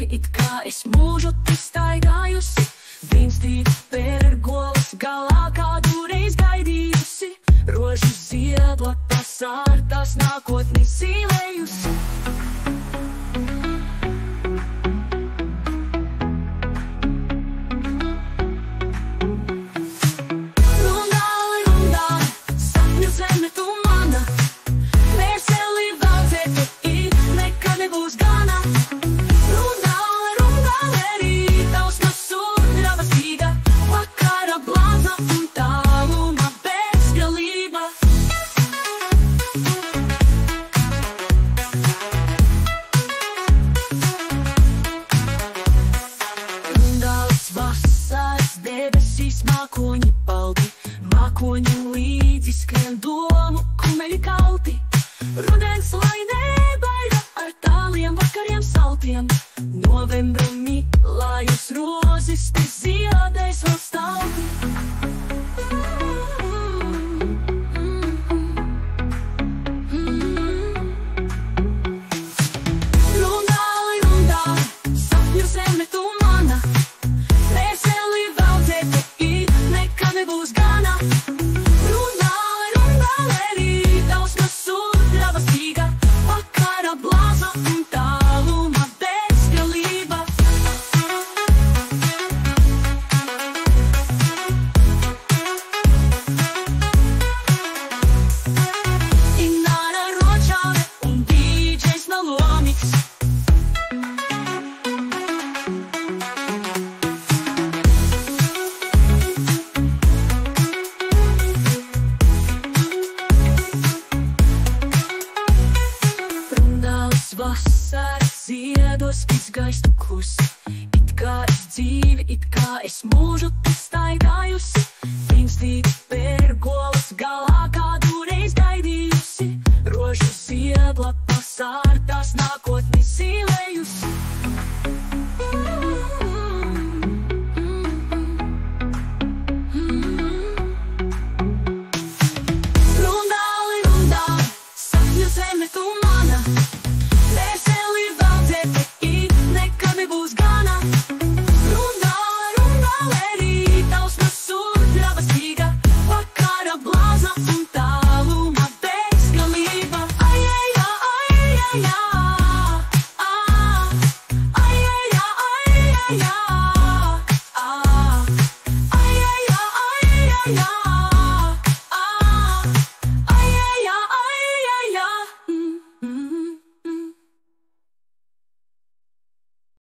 dzīvi, it kā es mūžu tu staigājusi. Viens divi pērgolas galā kādu reiz gaidījusi. Rožu ziedlapas ārtās nākotni zīlējusi. Mākoņi balti, mākoņi līdzi skrien domu kumeļi kalti. Rudens lai nebaida ar tāliem vakariem saltiem. Novembra miklājus rozes te ziedēs vēl stalti. Rundāli, rundāli, sapņu zeme tu mana. Veseli veldzēti nebūs gana. Rundāli, rundāli, rītausma sudraba stīga. Vakara blāza un tāluma bezgalība. Ināra ročāve un dīdžejs Nalomix. Vasaras ziedos izgaistu klusi. It kā es dzīvi, it kā es mūžu tu staigājusi. Viens divi